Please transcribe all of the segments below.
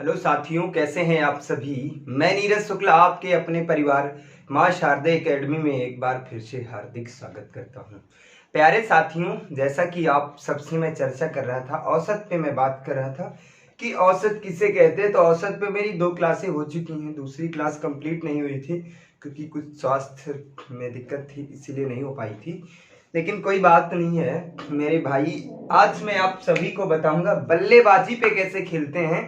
Hello साथियों, कैसे हैं आप सभी। मैं नीरज शुक्ला आपके अपने परिवार माँ शारदा एकेडमी में एक बार फिर से हार्दिक स्वागत करता हूं। प्यारे साथियों, जैसा कि आप सबसे मैं चर्चा कर रहा था, औसत पे मैं बात कर रहा था कि औसत किसे कहते हैं। तो औसत पे मेरी 2 क्लासें हो चुकी हैं, दूसरी क्लास कंप्लीट नहीं हुई थी क्योंकि कुछ स्वास्थ्य में दिक्कत थी, इसीलिए नहीं हो पाई थी। लेकिन कोई बात नहीं है मेरे भाई, आज मैं आप सभी को बताऊंगा बल्लेबाजी पे कैसे खेलते हैं।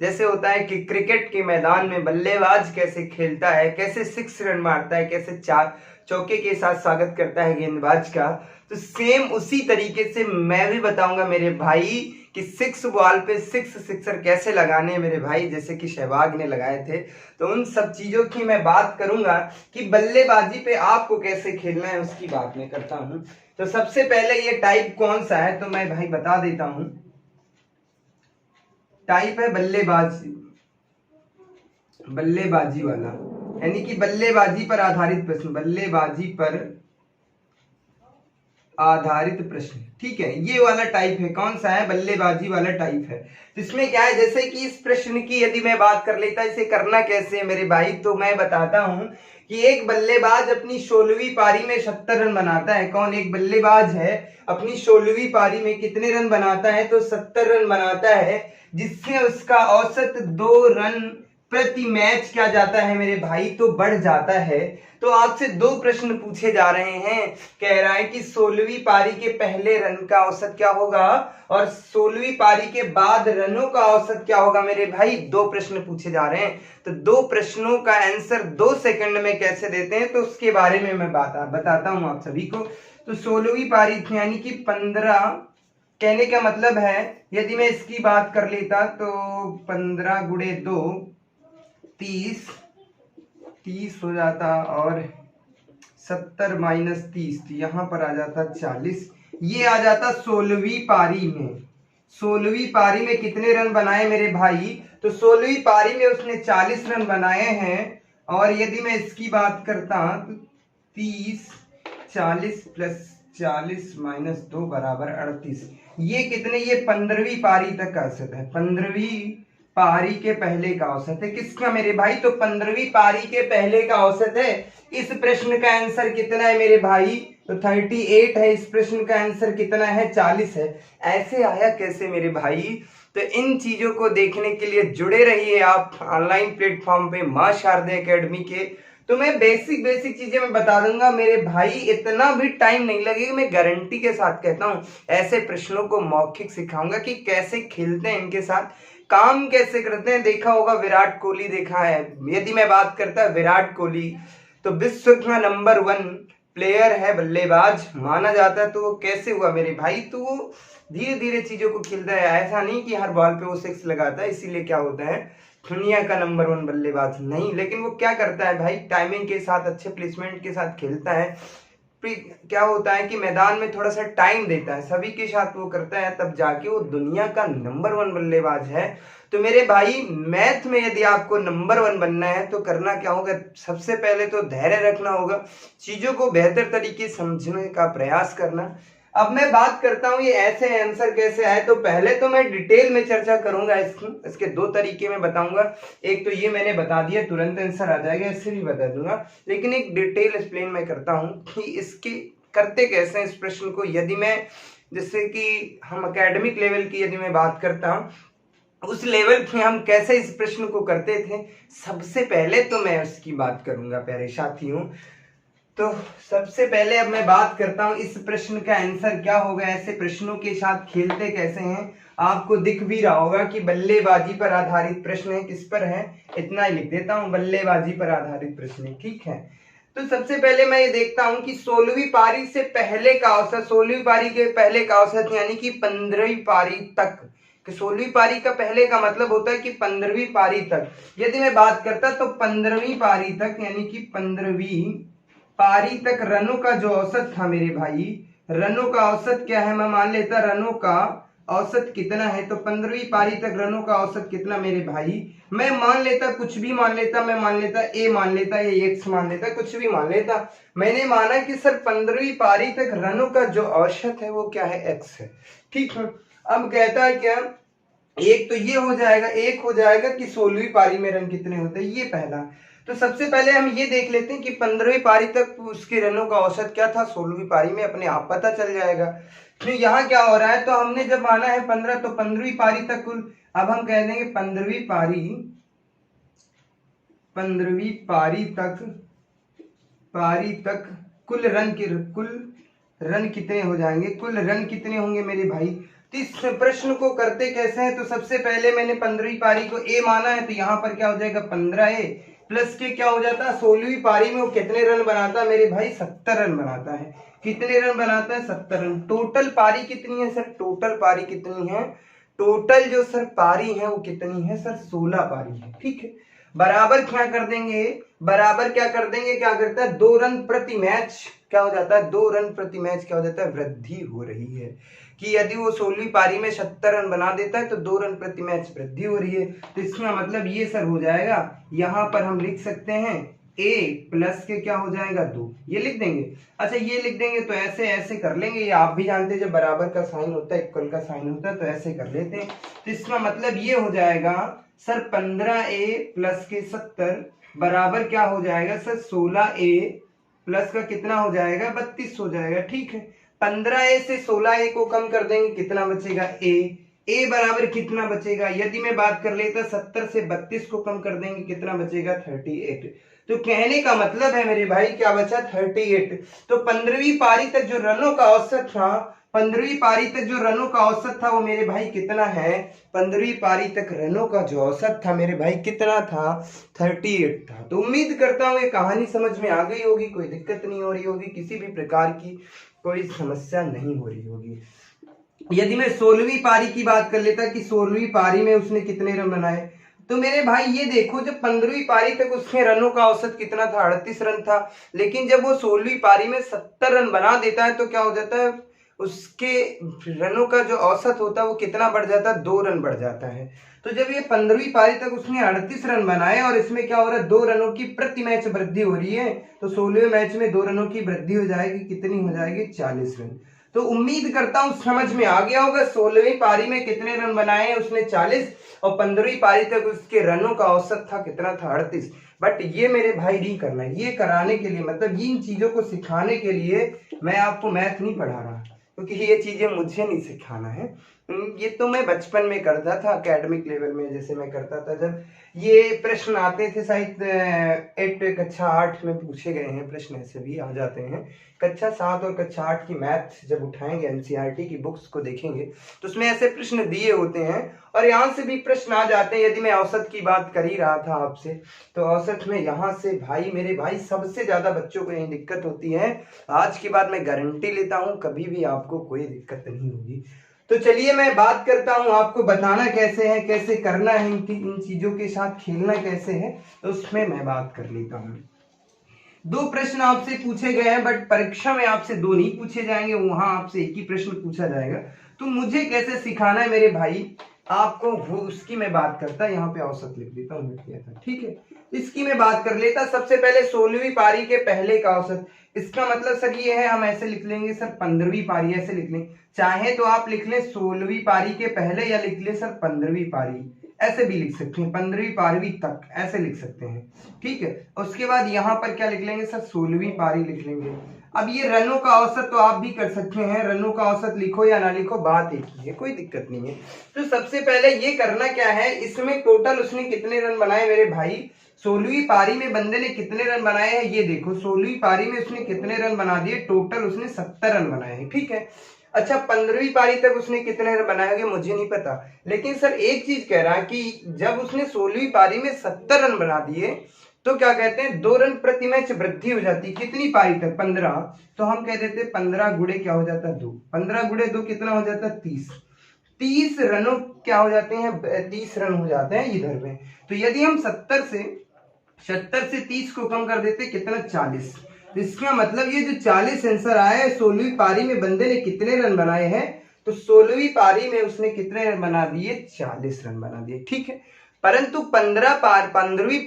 जैसे होता है कि क्रिकेट के मैदान में बल्लेबाज कैसे खेलता है, कैसे 6 रन मारता है, कैसे 4 चौके के साथ स्वागत करता है गेंदबाज का, तो सेम उसी तरीके से मैं भी बताऊंगा मेरे भाई कि 6 बॉल पे 6 सिक्सर कैसे लगाने हैं मेरे भाई, जैसे कि सहवाग ने लगाए थे। तो उन सब चीजों की मैं बात करूंगा कि बल्लेबाजी पे आपको कैसे खेलना है, उसकी बात मैं करता हूं। तो सबसे पहले ये टाइप कौन सा है, तो मैं भाई बता देता हूं। टाइप है बल्लेबाजी, बल्लेबाजी वाला, यानी कि बल्लेबाजी पर आधारित प्रश्न, बल्लेबाजी पर आधारित प्रश्न। ठीक है, ये वाला टाइप है। कौन सा है? बल्लेबाजी वाला टाइप है। इसमें क्या है, जैसे कि इस प्रश्न की यदि मैं बात कर लेता, इसे करना कैसे है मेरे भाई, तो मैं बताता हूं कि एक बल्लेबाज अपनी 16वीं पारी में 70 रन बनाता है। कौन? एक बल्लेबाज है, अपनी 16वीं पारी में कितने रन बनाता है? तो 70 रन बनाता है, जिससे उसका औसत 2 रन प्रति मैच क्या जाता है मेरे भाई, तो बढ़ जाता है। तो आपसे 2 प्रश्न पूछे जा रहे हैं। कह रहा है कि 16वीं पारी के पहले रन का औसत क्या होगा और 16वीं पारी के बाद रनों का औसत क्या होगा मेरे भाई। 2 प्रश्न पूछे जा रहे हैं, तो 2 प्रश्नों का आंसर 2 सेकंड में कैसे देते हैं, तो उसके बारे में मैं बताता हूं आप सभी को। तो 16वीं पारी यानी कि 15, कहने का मतलब है यदि मैं इसकी बात कर लेता तो 15 गुणे 2 30 हो जाता, और 70 माइनस 30 तो यहां पर आ जाता 40। ये आ जाता 16वीं पारी में। 16वीं पारी में कितने रन बनाए मेरे भाई, तो 16वीं पारी में उसने 40 रन बनाए हैं। और यदि मैं इसकी बात करता तो 30, 40 प्लस 40 माइनस 2 बराबर 38। ये कितने, ये 15वीं पारी तक का औसत है। 15वीं पारी के पहले का औसत है किसका मेरे भाई, तो 15वीं पारी के पहले का औसत है। इस प्रश्न का आंसर कितना है मेरे भाई, तो 38 है। इस प्रश्न का आंसर कितना है, 40 है। ऐसे आया कैसे मेरे भाई, तो इन चीजों को देखने के लिए जुड़े रहिए आप ऑनलाइन प्लेटफॉर्म पे माँ शारदा एकेडमी के। तो मैं बेसिक चीजें मैं बता दूंगा मेरे भाई, इतना भी टाइम नहीं लगेगा, मैं गारंटी के साथ कहता हूं। ऐसे प्रश्नों को मौखिक सिखाऊंगा कि कैसे खेलते हैं, इनके साथ काम कैसे करते हैं। देखा होगा विराट कोहली, देखा है। यदि मैं बात करता विराट कोहली, तो विश्व का नंबर 1 प्लेयर है, बल्लेबाज माना जाता है। तो वो कैसे हुआ मेरे भाई, तो वो धीरे धीरे चीजों को खेलता है। ऐसा नहीं कि हर बॉल पे वो 6 लगाता है, इसीलिए क्या होता है दुनिया का नंबर 1 बल्लेबाज नहीं। लेकिन वो क्या करता है भाई, टाइमिंग के साथ, अच्छे प्लेसमेंट के साथ खेलता है। क्या होता है कि मैदान में थोड़ा सा टाइम देता है, सभी के साथ वो करता है, तब जाके वो दुनिया का नंबर 1 बल्लेबाज है। तो मेरे भाई, मैथ में यदि आपको नंबर 1 बनना है तो करना क्या होगा, सबसे पहले तो धैर्य रखना होगा, चीजों को बेहतर तरीके समझने का प्रयास करना। अब मैं बात करता हूं ये ऐसे आंसर कैसे आए, तो पहले तो मैं डिटेल में चर्चा करूंगा इसके 2 तरीके में बताऊंगा। एक तो ये मैंने बता दिया, तुरंत आंसर आ जाएगा, इससे भी बता दूंगा। लेकिन एक डिटेल एक्सप्लेन मैं करता हूं कि इसके करते कैसे इस प्रश्न को। यदि मैं, जैसे कि हम एकेडमिक लेवल की यदि मैं बात करता हूं, उस लेवल पे हम कैसे इस प्रश्न को करते थे, सबसे पहले तो मैं उसकी बात करूंगा प्यारे साथियों। तो सबसे पहले अब मैं बात करता हूं इस प्रश्न का आंसर क्या होगा। ऐसे प्रश्नों के साथ खेलते कैसे हैं, आपको दिख भी रहा होगा कि बल्लेबाजी पर आधारित प्रश्न है। किस पर है, इतना ही लिख देता हूं, बल्लेबाजी पर आधारित प्रश्न है। ठीक है, तो सबसे पहले मैं ये देखता हूं कि 16वीं पारी से पहले का औसत, 16वीं पारी के पहले का औसत यानी कि 15वीं पारी तक। 16वीं पारी का पहले का मतलब होता है कि 15वीं पारी तक। यदि मैं बात करता तो 15वीं पारी तक, यानी कि 15वीं पारी तक रनों का जो औसत था मेरे भाई, रनों का औसत क्या है, मैं मान लेता रनों का औसत कितना है। तो 15वीं पारी तक रनों का औसत कितना मेरे भाई, मैं मान लेता, कुछ भी मान लेता, मैं मान लेता ए मान लेता, या एक्स मान लेता, कुछ भी मान लेता। मैंने माना कि सर 15वीं पारी तक रनों का जो औसत है वो क्या है, एक्स है। ठीक है, अब कहता है क्या, एक तो ये हो जाएगा, एक हो जाएगा कि 16वीं पारी में रन कितने होते हैं, ये पहला। तो सबसे पहले हम ये देख लेते हैं कि 15वीं पारी तक उसके रनों का औसत क्या था, 16वीं पारी में अपने आप पता चल जाएगा। तो यहाँ क्या हो रहा है, तो हमने जब माना है 15, तो 15वीं पारी तक कुल, अब हम कह देंगे 15वीं पारी तक कुल रन कितने हो जाएंगे, कुल रन कितने होंगे मेरे भाई। तो इस प्रश्न को करते कैसे हैं, तो सबसे पहले मैंने 15वीं पारी को ए माना है, तो यहाँ पर क्या हो जाएगा 15A प्लस के क्या हो जाता है, 16वीं पारी में वो कितने रन बनाता है मेरे भाई, 70 रन बनाता है। कितने रन बनाता है, 70 रन। टोटल पारी कितनी है सर, टोटल पारी कितनी है, टोटल जो सर पारी है वो कितनी है सर, 16 पारी है। ठीक है, बराबर क्या कर देंगे, बराबर क्या कर देंगे, क्या करता है 2 रन प्रति मैच, क्या हो जाता है 2 रन प्रति मैच, क्या हो जाता है वृद्धि हो रही है। कि यदि वो 16वीं पारी में 70 रन बना देता है तो 2 रन प्रति मैच वृद्धि हो रही है। तो इसका मतलब ये सर हो जाएगा, यहाँ पर हम लिख सकते हैं a प्लस के क्या हो जाएगा 2, ये लिख देंगे। अच्छा ये लिख देंगे, तो ऐसे ऐसे कर लेंगे, ये आप भी जानते हैं जब बराबर का साइन होता है, इक्वल का साइन होता है, तो ऐसे कर लेते हैं। तो इसका मतलब ये हो जाएगा सर 15A प्लस के 70 बराबर क्या हो जाएगा सर, 16A प्लस का कितना हो जाएगा, 32 हो जाएगा। ठीक है, 15A से 16A को कम कर देंगे, कितना बचेगा ए बराबर कितना बचेगा, यदि मैं बात कर लेता 70 से 32 को कम कर देंगे, कितना बचेगा 38। तो कहने का मतलब है मेरे भाई क्या बचा, 38। तो 15वीं पारी तक जो रनों का औसत था, 15वीं पारी तक जो रनों का औसत था वो मेरे भाई कितना है, 15वीं पारी तक रनों का जो औसत था मेरे भाई कितना था, 38 था। तो उम्मीद करता हूँ ये कहानी समझ में आ गई होगी, कोई दिक्कत नहीं हो रही होगी, किसी भी प्रकार की कोई समस्या नहीं हो रही होगी। यदि मैं 16वीं पारी की बात कर लेता कि 16वीं पारी में उसने कितने रन बनाए, तो मेरे भाई ये देखो जब 15वीं पारी तक उसके रनों का औसत कितना था, 38 रन था। लेकिन जब वो 16वीं पारी में 70 रन बना देता है तो क्या हो जाता है, उसके रनों का जो औसत होता है वो कितना बढ़ जाता है, 2 रन बढ़ जाता है। तो जब ये 15वीं पारी तक उसने 38 रन बनाए और इसमें क्या हो रहा है, 2 रनों की प्रति मैच वृद्धि हो रही है, तो 16वें मैच में 2 रनों की वृद्धि हो जाएगी, कितनी हो जाएगी, 40 रन। तो उम्मीद करता हूं समझ में आ गया होगा, 16वीं पारी में कितने रन बनाए हैं उसने, 40, और 15वीं पारी तक उसके रनों का औसत था कितना था, 38। बट ये मेरे भाई नहीं करना है, ये कराने के लिए मतलब इन चीजों को सिखाने के लिए मैं आपको मैथ नहीं पढ़ा रहा, क्योंकि ये चीजें मुझे नहीं सिखाना है। ये तो मैं बचपन में करता था, एकेडमिक लेवल में जैसे मैं करता था, जब ये प्रश्न आते थे शायद 8 कक्षा 8 में पूछे गए हैं प्रश्न, ऐसे भी आ जाते हैं। कक्षा 7 और कक्षा 8 की मैथ जब उठाएंगे, एनसीईआरटी की बुक्स को देखेंगे तो उसमें ऐसे प्रश्न दिए होते हैं, और यहाँ से भी प्रश्न आ जाते हैं। यदि मैं औसत की बात कर ही रहा था आपसे, तो औसत में यहाँ से भाई मेरे भाई सबसे ज्यादा बच्चों को यही दिक्कत होती है। आज के बाद मैं गारंटी लेता हूँ कभी भी आपको कोई दिक्कत नहीं होगी। तो चलिए मैं बात करता हूँ, आपको बताना कैसे है, कैसे करना है, इन चीजों के साथ खेलना कैसे है, तो उसमें मैं बात कर लेता हूँ। 2 प्रश्न आपसे पूछे गए हैं, बट परीक्षा में आपसे 2 नहीं पूछे जाएंगे, वहां आपसे एक ही प्रश्न पूछा जाएगा। तो मुझे कैसे सिखाना है मेरे भाई आपको, वो उसकी मैं बात करता, यहाँ पे औसत लिख देता हूँ, ठीक है। इसकी मैं बात कर लेता, सबसे पहले 16वीं पारी के पहले का औसत। इसका मतलब सर ये है, हम ऐसे लिख लेंगे सर 15वीं पारी, ऐसे लिख लें, चाहे तो आप लिख लें 16वीं पारी के पहले, या लिख लें सर 15वीं पारी, ऐसे भी लिख सकते हैं, 15वीं पारी तक ऐसे लिख सकते हैं, ठीक है। उसके बाद यहाँ पर क्या लिख लेंगे सर, 16वीं पारी लिख लेंगे। अब ये रनों का औसत तो आप भी कर सकते हैं, रनों का औसत लिखो या ना लिखो बात एक ही है, कोई दिक्कत नहीं है। तो सबसे पहले ये करना क्या है, इसमें टोटल उसने कितने रन बनाए मेरे भाई, 16वीं पारी में बंदे ने कितने रन बनाए हैं, ये देखो 16वीं पारी में उसने कितने रन बना दिए, टोटल उसने 70 रन बनाए हैं, ठीक है। अच्छा 15वीं पारी तक उसने कितने रन बनाए होंगे मुझे नहीं पता, लेकिन सर एक चीज कह रहा है कि जब उसने 16वीं पारी में 70 रन बना दिए तो क्या कहते हैं, 2 रन प्रति मैच वृद्धि हो जाती, कितनी पारी तक, 15, तो हम कह देते 15 गुणे क्या हो जाता है 2, 15 गुणे 2 कितना हो जाता है 30 रनों क्या हो जाते हैं, 30 रन हो जाते हैं इधर में। तो यदि हम 70 से 30 को कम कर देते कितना, 40। तो इसका मतलब ये जो 40 आंसर आया है, 16वीं पारी में बंदे ने कितने रन बनाए हैं, तो 16वीं पारी में उसने कितने रन बना दिए, 40 रन बना दिए, ठीक है। परंतु 15वीं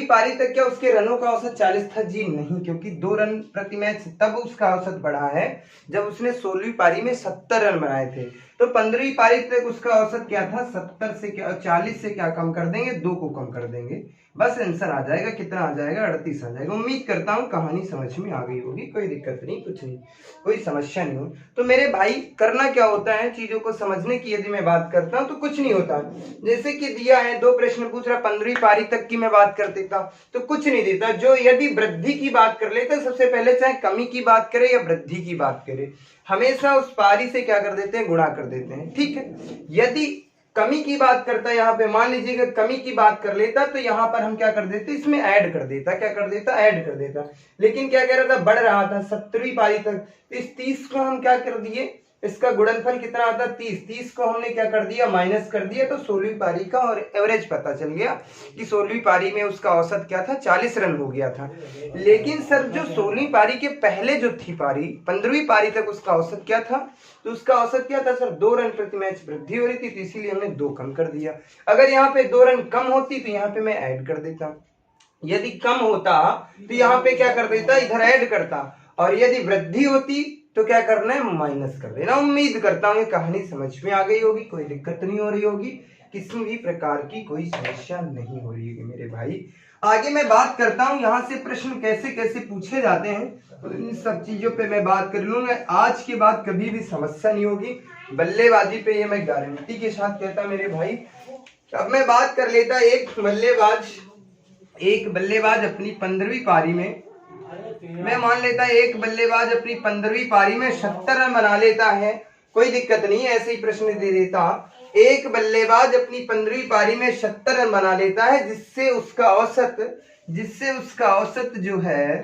पारी तक क्या उसके रनों का औसत 40 था, जी नहीं, क्योंकि 2 रन प्रति मैच तब उसका औसत बढ़ा है जब उसने 16वीं पारी में 70 रन बनाए थे। तो 15वीं पारी तक उसका औसत क्या था, 70 से क्या 40 से क्या कम कर देंगे, 2 को कम कर देंगे, बस आंसर आ जाएगा, कितना आ जाएगा, 38 आ जाएगा। उम्मीद करता हूँ कहानी समझ में आ गई होगी, कोई दिक्कत नहीं, कुछ नहीं, कोई समस्या नहीं हो। तो मेरे भाई करना क्या होता है, चीजों को समझने की यदि मैं बात करता हूँ तो कुछ नहीं होता। जैसे कि दिया है 2 प्रश्न पूछ रहा, 15वीं पारी तक की मैं बात कर देता तो कुछ नहीं देता। जो यदि वृद्धि की बात कर लेता सबसे पहले, चाहे कमी की बात करे या वृद्धि की बात करे, हमेशा उस पारी से क्या कर देते हैं, गुणा कर देते हैं, ठीक है। यदि कमी की बात करता है, यहाँ पे मान लीजिएगा कमी की बात कर लेता तो यहाँ पर हम क्या कर देते, इसमें ऐड कर देता, क्या कर देता, ऐड कर देता। लेकिन क्या कह रहा था, बढ़ रहा था 70वीं पारी तक, तो इस 30 को हम क्या कर दिए, इसका गुणनफल कितना आता, 30 को हमने क्या कर दिया, माइनस कर दिया, तो 16वीं पारी का और एवरेज पता चल गया कि 16वीं पारी में उसका औसत क्या था, 40 रन हो गया था। लेकिन सर जो 16वीं पारी के पहले जो थी पारी, 15वीं पारी तक उसका औसत क्या था, तो उसका औसत क्या था सर, 2 रन प्रति मैच वृद्धि हो रही थी, तो इसीलिए हमने 2 कम कर दिया। अगर यहाँ पे 2 रन कम होती तो यहाँ पे मैं ऐड कर देता, यदि कम होता तो यहाँ पे क्या कर देता, इधर ऐड करता, और यदि वृद्धि होती तो क्या करना है, माइनस कर देना। उम्मीद करता हूँ ये कहानी समझ में आ गई होगी, कोई दिक्कत नहीं हो रही होगी, किसी भी प्रकार की कोई समस्या नहीं हो रही है मेरे भाई। आगे मैं बात करता हूँ यहाँ से प्रश्न कैसे कैसे पूछे जाते हैं, तो इन सब चीजों पे मैं बात कर लूंगा। आज के बाद कभी भी समस्या नहीं होगी, बल्लेबाजी पे ये मैं गारंटी के साथ कहता मेरे भाई। अब मैं बात कर लेता, एक बल्लेबाज अपनी 15वीं पारी में, मैं मान लेता एक बल्लेबाज अपनी 15वीं पारी में 70 रन बना लेता है, कोई दिक्कत नहीं, ऐसे ही प्रश्न दे देता। एक बल्लेबाज अपनी 15वीं पारी में 70 रन बना लेता है, जिससे उसका औसत जो है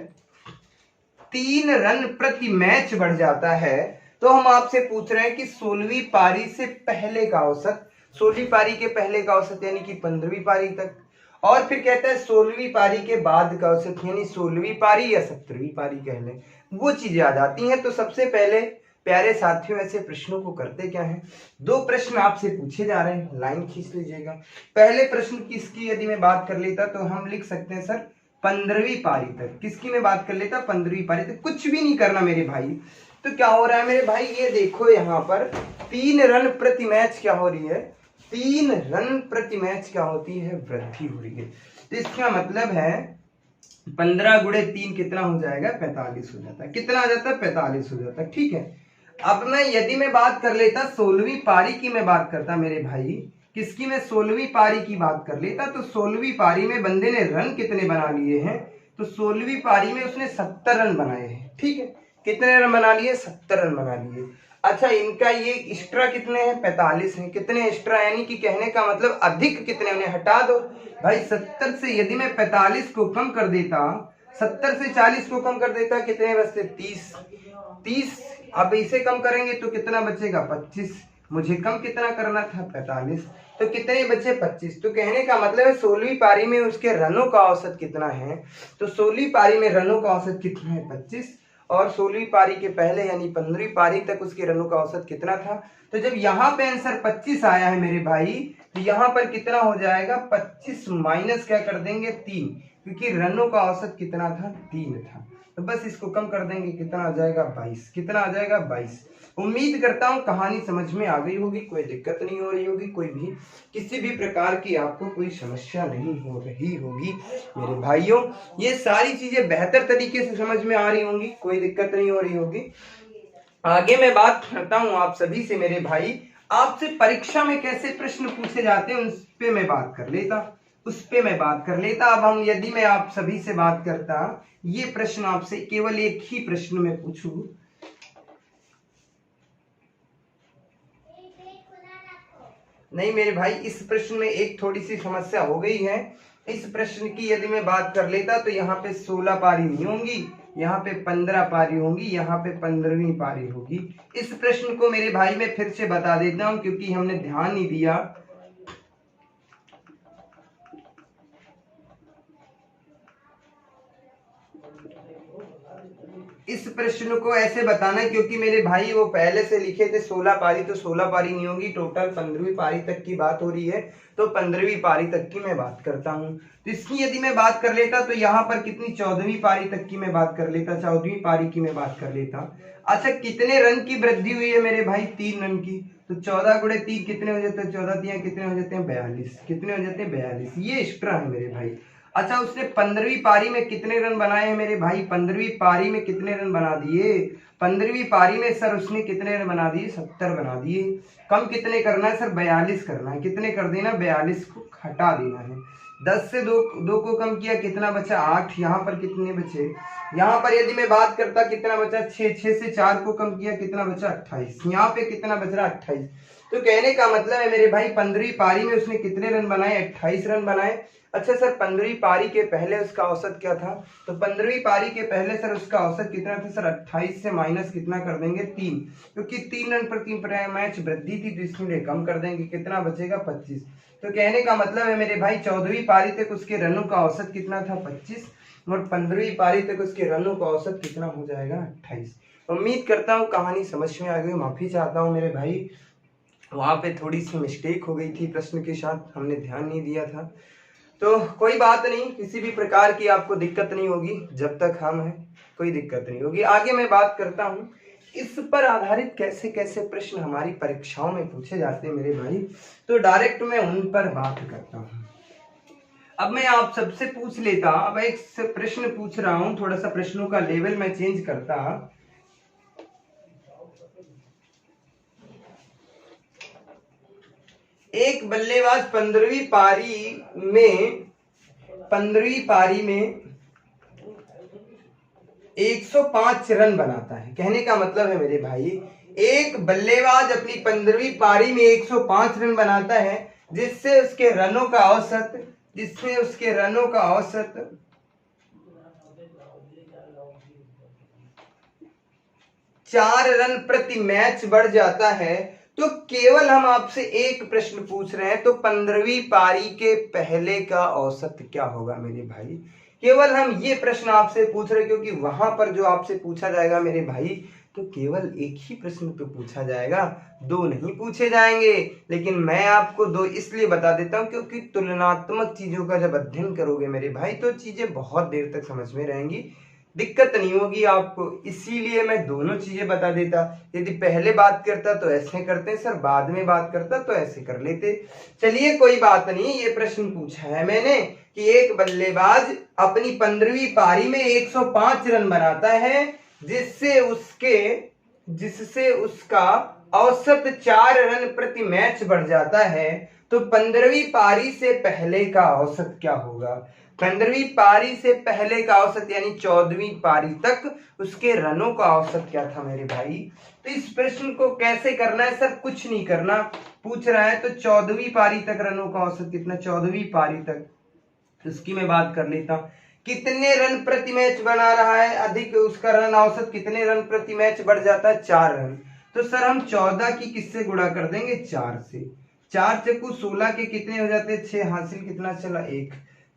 3 रन प्रति मैच बढ़ जाता है। तो हम आपसे पूछ रहे हैं कि 16वीं पारी से पहले का औसत, 16वीं पारी के पहले का औसत यानी कि 15वीं पारी तक, और फिर कहता है 16वीं पारी के बाद का औसत यानी 16वीं पारी या 17वीं पारी कह लें, वो चीजें आ जाती हैं। तो सबसे पहले प्यारे साथियों, ऐसे प्रश्नों को करते क्या है, 2 प्रश्न आपसे पूछे जा रहे हैं, लाइन खींच लीजिएगा। पहले प्रश्न किसकी यदि मैं बात कर लेता तो हम लिख सकते हैं सर 15वीं पारी तक, किसकी मैं बात कर लेता, 15वीं पारी तक। कुछ भी नहीं करना मेरे भाई, तो क्या हो रहा है मेरे भाई, ये देखो यहाँ पर 3 रन प्रति मैच क्या हो रही है, 3 रन प्रति मैच क्या होती है, वृद्धि हो रही है। तो इसका मतलब है 15 गुणे 3 कितना हो जाएगा, 45 हो जाता है। कितना आ जाता है, 45 हो जाता है, ठीक है। अब मैं यदि मैं बात कर लेता 16वीं पारी की मैं बात करता मेरे भाई, किसकी, मैं 16वीं पारी की बात कर लेता, तो 16वीं पारी में बंदे ने रन कितने बना लिए हैं, तो 16वीं पारी में उसने 70 रन बनाए हैं, ठीक है। कितने रन बना लिए, 70 रन बना लिए। अच्छा, इनका ये एक्स्ट्रा कितने हैं, 45 हैं। कितने एक्स्ट्रा, यानी कि कहने का मतलब अधिक कितने, उन्हें हटा दो भाई। 70 से यदि मैं 45 को कम कर देता, 70 से 40 को कम कर देता, कितने बचते, 30। अब इसे कम करेंगे तो कितना बचेगा, 25। मुझे कम कितना करना था, 45, तो कितने बचे, 25। तो कहने का मतलब है 16वीं पारी में उसके रनों का औसत कितना है, तो 16वीं पारी में रनों का औसत कितना है, 25। और 16वीं पारी के पहले यानी 15वीं पारी तक उसके रनों का औसत कितना था। तो जब यहाँ पे आंसर 25 आया है मेरे भाई, तो यहाँ पर कितना हो जाएगा, 25 माइनस क्या कर देंगे, 3, क्योंकि रनों का औसत कितना था, 3 था। तो बस इसको कम कर देंगे, कितना आ जाएगा, 22। कितना आ जाएगा, 22। उम्मीद करता हूँ कहानी समझ में आ गई होगी, कोई दिक्कत नहीं हो रही होगी, कोई भी किसी भी प्रकार की आपको कोई समस्या नहीं हो रही होगी मेरे भाइयों। ये सारी चीजें बेहतर तरीके से समझ में आ रही होंगी, कोई दिक्कत नहीं हो रही होगी। आगे मैं बात करता हूँ आप सभी से मेरे भाई, आपसे परीक्षा में कैसे प्रश्न पूछे जाते हैं उस पे मैं बात कर लेता। अब हम यदि मैं आप सभी से बात करता, ये प्रश्न आपसे केवल एक ही प्रश्न में पूछूं, नहीं मेरे भाई, इस प्रश्न में एक थोड़ी सी समस्या हो गई है। इस प्रश्न की यदि मैं बात कर लेता तो यहाँ पे 16 पारी नहीं होंगी, यहाँ पे 15 पारी होंगी, यहाँ पे 15वीं पारी होगी। इस प्रश्न को मेरे भाई मैं फिर से बता देता हूं, क्योंकि हमने ध्यान नहीं दिया। इस प्रश्न को ऐसे बताना, क्योंकि मेरे भाई वो पहले से लिखे थे 16 पारी, तो 16 पारी नहीं होगी, टोटल 15वीं पारी तक की बात हो रही है, तो 15वीं पारी तक की मैं बात करता हूँ। तो इसकी यदि मैं बात कर लेता तो यहाँ पर कितनी 14वीं पारी तक की मैं बात कर लेता, 14वीं पारी की मैं बात कर लेता। अच्छा, कितने रन की वृद्धि हुई है मेरे भाई? 3 रन की। तो 14 गुणे 3 कितने हो जाते हैं? 14 3 कितने हो जाते हैं? 42। कितने हो जाते हैं? 42। ये एक्स्ट्रा है मेरे भाई। अच्छा, उसने 15वीं पारी में कितने रन बनाए हैं मेरे भाई? 15वीं पारी में कितने रन बना दिए? 15वीं पारी में सर उसने कितने रन बना दिए? 70 बना दिए। कम कितने करना है सर? 42 करना है। कितने कर देना? 42 को हटा देना है। 10 से 2 को कम किया, कितना बचा? 8। यहाँ पर कितने बचे? यहाँ पर यदि मैं बात करता कितना बचा? 6। 6 से 4 को कम किया, कितना बचा? 28। यहाँ पे कितना बच रहा? 28। तो कहने का मतलब है मेरे भाई 15वीं पारी में उसने कितने रन बनाए? 28 रन बनाए। अच्छा सर, 15वीं पारी के पहले उसका औसत क्या था? तो 15वीं पारी के पहले सर उसका औसत कितना था सर? 28 से माइनस कितना कर देंगे? 3, क्योंकि 3 रन प्रति मैच वृद्धि थी, तो इसलिए कम कर देंगे। कितना बचेगा? 25। तो कहने का मतलब है मेरे भाई 14वीं पारी तक उसके रनों का औसत कितना था? 25, और 15वीं पारी तक उसके रनों का औसत कितना हो जाएगा? 28। उम्मीद करता हूँ कहानी समझ में आ गई। माफी चाहता हूँ मेरे भाई, वहां पे थोड़ी सी मिस्टेक हो गई थी प्रश्न के साथ, हमने ध्यान नहीं दिया था। तो कोई बात नहीं, किसी भी प्रकार की आपको दिक्कत नहीं होगी, जब तक हम हैं कोई दिक्कत नहीं होगी। आगे मैं बात करता हूँ इस पर आधारित कैसे कैसे प्रश्न हमारी परीक्षाओं में पूछे जाते हैं मेरे भाई, तो डायरेक्ट मैं उन पर बात करता हूँ। अब मैं आप सबसे पूछ लेता, अब एक प्रश्न पूछ रहा हूँ, थोड़ा सा प्रश्नों का लेवल मैं चेंज करता। एक बल्लेबाज 15वीं पारी में 105 रन बनाता है। कहने का मतलब है मेरे भाई, एक बल्लेबाज अपनी 15वीं पारी में 105 रन बनाता है, जिससे उसके रनों का औसत 4 रन प्रति मैच बढ़ जाता है। तो केवल हम आपसे एक प्रश्न पूछ रहे हैं, तो 15वीं पारी के पहले का औसत क्या होगा मेरे भाई? केवल हम ये प्रश्न आपसे पूछ रहे हैं, क्योंकि वहां पर जो आपसे पूछा जाएगा मेरे भाई, तो केवल एक ही प्रश्न तो पूछा जाएगा, 2 नहीं पूछे जाएंगे। लेकिन मैं आपको 2 इसलिए बता देता हूं, क्योंकि तुलनात्मक चीजों का जब अध्ययन करोगे मेरे भाई, तो चीजें बहुत देर तक समझ में रहेंगी, दिक्कत नहीं होगी आपको। इसीलिए मैं दोनों चीजें बता देता। यदि पहले बात करता तो ऐसे करते सर, बाद में बात करता तो ऐसे कर लेते। चलिए कोई बात नहीं, ये प्रश्न पूछा है मैंने कि एक बल्लेबाज अपनी 15वीं पारी में 105 रन बनाता है, जिससे उसका औसत 4 रन प्रति मैच बढ़ जाता है। तो 15वीं पारी से पहले का औसत क्या होगा? 15वीं पारी से पहले का औसत यानी 14वीं पारी तक उसके रनों का औसत क्या था मेरे भाई? तो इस प्रश्न को कैसे करना है सर? कुछ नहीं करना, पूछ रहा है तो 14वीं पारी तक रनों का औसत कितना? 14वीं पारी तक, उसकी मैं बात कर लेता हूं। कितने रन प्रति मैच बना रहा है? अधिक, उसका रन औसत कितने रन प्रति मैच बढ़ जाता है? 4 रन। तो सर हम 14 की किससे गुणा कर देंगे? 4 से। 4 चक्कू 16 के कितने हो जाते हैं? 6 हासिल कितना चला? 1।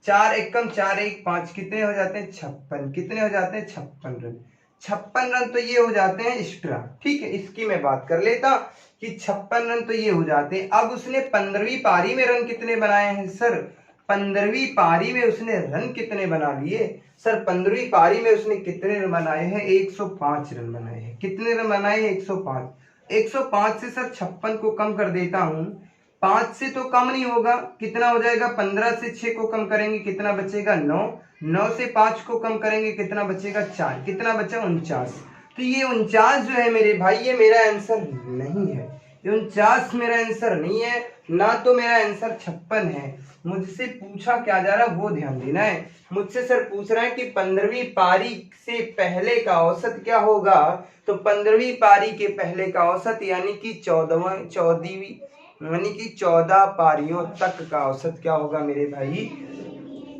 4 एकम 4 1 5 कितने हो जाते हैं? 56। कितने हो जाते हैं? 56 रन। 56 रन तो ये हो जाते हैं एक्स्ट्रा, ठीक है। इसकी मैं बात कर लेता कि 56 रन तो ये हो जाते हैं। अब उसने 15वीं पारी में रन कितने बनाए हैं सर? 15वीं पारी में उसने रन कितने बना लिए सर? 15वीं पारी में उसने कितने रन बनाए हैं? 105 रन बनाए हैं। कितने रन बनाए? 105। 105 से सर 56 को कम कर देता हूं, 5 से तो कम नहीं होगा, कितना हो जाएगा? 15 से 6 को कम करेंगे, कितना बचेगा? 9। 9 से 5 को कम करेंगे, कितना बचेगा? 4। कितना बचा? 49। तो ये 49 जो है मेरे भाई, ये मेरा आंसर नहीं है। 49 मेरा आंसर नहीं है, ना तो मेरा आंसर 56 है। मुझसे पूछा क्या जा रहा है वो ध्यान देना है। मुझसे सर पूछ रहा है कि 15वीं पारी से पहले का औसत क्या होगा? तो 15वीं पारी के पहले का औसत यानी कि 14 पारियों तक का औसत क्या होगा मेरे भाई?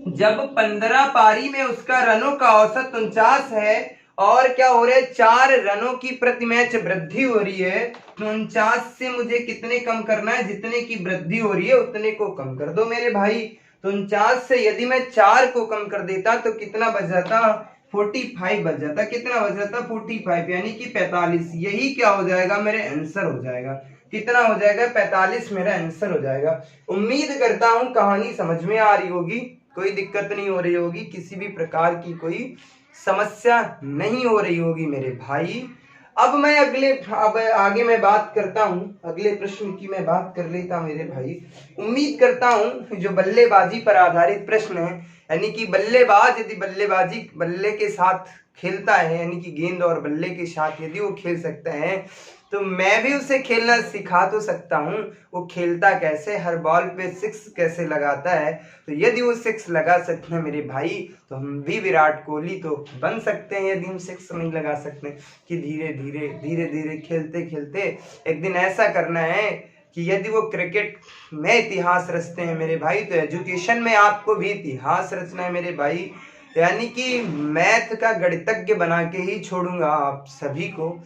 जब 15 पारी में उसका रनों का औसत 49 है और क्या हो रहा है? 4 रनों की प्रति मैच वृद्धि हो रही है, तो 49 से मुझे कितने कम करना है? जितने की वृद्धि हो रही है उतने को कम कर दो मेरे भाई। तो 49 से यदि मैं 4 को कम कर देता तो कितना बच जाता? 45 बच जाता। कितना बच जाता? 45 यानी कि 45। यही क्या हो जाएगा? मेरे आंसर हो जाएगा। कितना हो जाएगा? 45 मेरा आंसर हो जाएगा। उम्मीद करता हूं कहानी समझ में आ रही होगी, कोई दिक्कत नहीं हो रही होगी, किसी भी प्रकार की कोई समस्या नहीं हो रही होगी मेरे भाई। अब आगे मैं बात करता हूं, अगले प्रश्न की मैं बात कर लेता मेरे भाई। उम्मीद करता हूं जो बल्लेबाजी पर आधारित प्रश्न है, यानी कि बल्लेबाज यदि बल्लेबाजी बल्ले के साथ खेलता है, यानी कि गेंद और बल्ले के साथ यदि वो खेल सकता है, तो मैं भी उसे खेलना सिखा तो सकता हूं। वो खेलता कैसे, हर बॉल पे 6 कैसे लगाता है। तो यदि वो 6 लगा सकते हैं मेरे भाई, तो हम भी विराट कोहली तो बन सकते हैं। यदि हम 6 नहीं लगा सकते, कि धीरे धीरे खेलते खेलते एक दिन ऐसा करना है कि यदि वो क्रिकेट में इतिहास रचते हैं मेरे भाई, तो एजुकेशन में आपको भी इतिहास रचना है मेरे भाई। यानी कि मैथ का गणितज्ञ बना के ही छोड़ूंगा आप सभी को।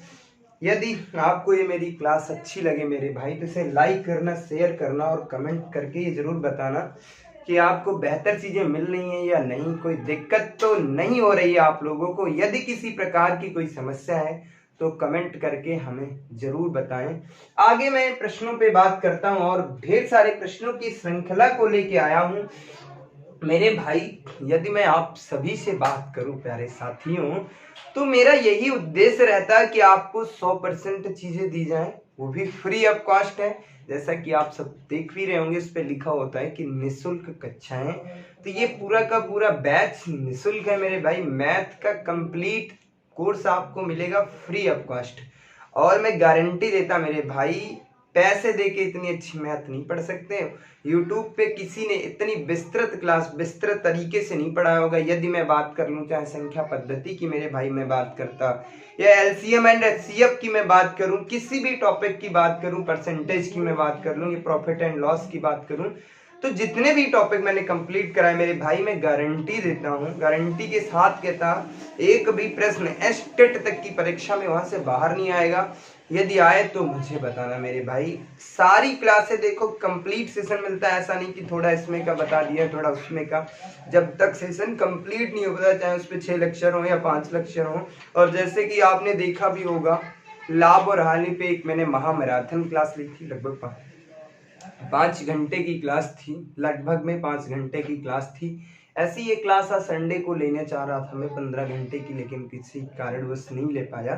यदि आपको ये मेरी क्लास अच्छी लगे मेरे भाई, तो इसे लाइक करना, शेयर करना और कमेंट करके ये जरूर बताना कि आपको बेहतर चीजें मिल रही हैं या नहीं, कोई दिक्कत तो नहीं हो रही है आप लोगों को। यदि किसी प्रकार की कोई समस्या है तो कमेंट करके हमें जरूर बताएं। आगे मैं प्रश्नों पे बात करता हूं और ढेर सारे प्रश्नों की श्रृंखला को लेके आया हूं मेरे भाई। यदि मैं आप सभी से बात करूं प्यारे साथियों, तो मेरा यही उद्देश्य रहता है कि आपको 100% चीजें दी जाएं, वो भी फ्री ऑफ कॉस्ट है। जैसा कि आप सब देख भी रहे होंगे, इस पे लिखा होता है कि निःशुल्क कक्षाएं। तो ये पूरा का पूरा बैच निःशुल्क है मेरे भाई। मैथ का कंप्लीट कोर्स आपको मिलेगा फ्री ऑफ कॉस्ट। और मैं गारंटी देता मेरे भाई, पैसे देके इतनी अच्छी मैथ नहीं पढ़ सकते। यूट्यूब पे किसी ने इतनी विस्तृत क्लास विस्तृत तरीके से नहीं पढ़ाया होगा। यदि मैं बात कर लूँ चाहे संख्या पद्धति की मेरे भाई मैं बात करता, या एलसीएम एंड एचसीएफ की मैं बात करूं, किसी भी टॉपिक की बात करूं, परसेंटेज की मैं बात कर लूं, ये प्रॉफिट एंड लॉस की बात करूं, तो जितने भी टॉपिक मैंने कंप्लीट कराए मेरे भाई, मैं गारंटी देता हूं, गारंटी के साथ कहता, एक भी प्रश्न एस्टेट तक की परीक्षा में वहां से बाहर नहीं आएगा। यदि आए तो मुझे बताना मेरे भाई। सारी क्लासें देखो, कंप्लीट सेशन मिलता है, ऐसा नहीं कि थोड़ा इसमें का बता दिया थोड़ा उसमें का। जब तक सेशन कंप्लीट नहीं होता, चाहे उस पर 6 लेक्चर हो या 5 लेक्चर हो। और जैसे कि आपने देखा भी होगा, लाभ और हानि पे एक मैंने महामैराथन क्लास ली थी, लगभग 5 घंटे की क्लास थी, लगभग में 5 घंटे की क्लास थी। ऐसी ये क्लास आज संडे को लेने चाह रहा था मैं 15 घंटे की, लेकिन किसी कारणवश नहीं ले पाया।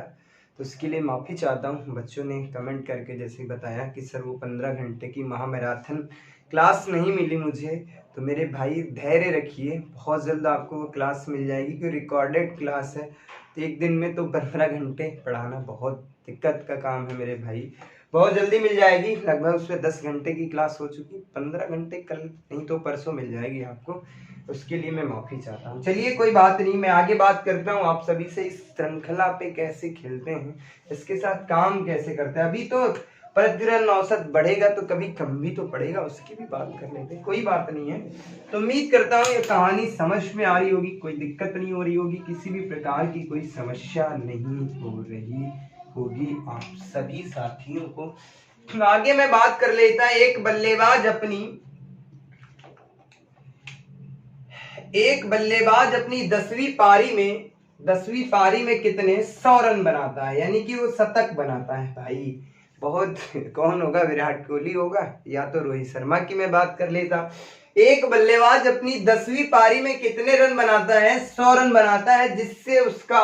तो उसके लिए माफ़ी चाहता हूँ। बच्चों ने कमेंट करके जैसे बताया कि सर वो 15 घंटे की महामैराथन क्लास नहीं मिली मुझे। तो मेरे भाई धैर्य रखिए, बहुत जल्द आपको वो क्लास मिल जाएगी, क्योंकि रिकॉर्डेड क्लास है। तो एक दिन में तो 15 घंटे पढ़ाना बहुत दिक्कत का काम है मेरे भाई। बहुत जल्दी मिल जाएगी, लगभग उसमें 10 घंटे की क्लास हो चुकी, 15 घंटे कल नहीं तो परसों मिल जाएगी आपको। उसके लिए मैं माफी चाहता हूँ। चलिए कोई बात नहीं, मैं आगे बात करता हूँ आप सभी से, इस श्रृंखला पे कैसे खेलते हैं, इसके साथ काम कैसे करते हैं। अभी तो प्रतिदिन औसत बढ़ेगा तो कभी कम भी तो पड़ेगा, उसकी भी बात कर लेते हैं, कोई बात नहीं है। तो उम्मीद करता हूँ ये कहानी समझ में आ रही होगी, कोई दिक्कत नहीं हो रही होगी, किसी भी प्रकार की कोई समस्या नहीं हो रही होगी आप सभी साथियों को। आगे मैं बात कर लेता, एक बल्लेबाज अपनी 10वीं पारी में कितने 100 रन बनाता है, यानी कि वो शतक बनाता है भाई। बहुत कौन होगा? विराट कोहली होगा या तो रोहित शर्मा की मैं बात कर लेता। एक बल्लेबाज अपनी 10वीं पारी में कितने रन बनाता है? 100 रन बनाता है, जिससे उसका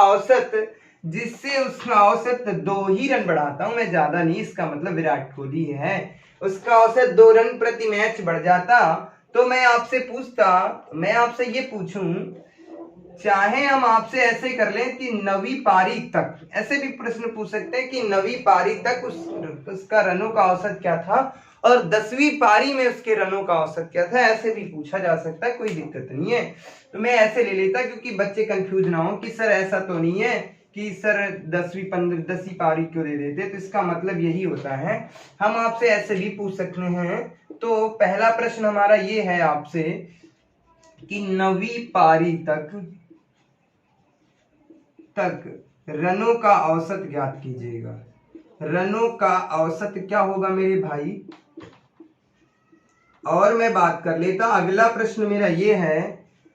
औसत 2 ही रन बढ़ाता हूं मैं, ज्यादा नहीं। इसका मतलब विराट कोहली है, उसका औसत 2 रन प्रति मैच बढ़ जाता। तो मैं आपसे ये पूछूं, चाहे हम आपसे ऐसे कर लें कि 9वीं पारी तक, ऐसे भी प्रश्न पूछ सकते हैं कि 9वीं पारी तक उसका रनों का औसत क्या था, और 10वीं पारी में उसके रनों का औसत क्या था, ऐसे भी पूछा जा सकता है, कोई दिक्कत नहीं है। तो मैं ऐसे ले लेता, क्योंकि बच्चे कंफ्यूज ना हो कि सर ऐसा तो नहीं है कि सर 10वीं पारी क्यों दे देते। तो इसका मतलब यही होता है, हम आपसे ऐसे भी पूछ सकते हैं। तो पहला प्रश्न हमारा ये है आपसे कि 9वीं पारी तक रनों का औसत ज्ञात कीजिएगा। रनों का औसत क्या होगा मेरे भाई? और मैं बात कर लेता, अगला प्रश्न मेरा ये है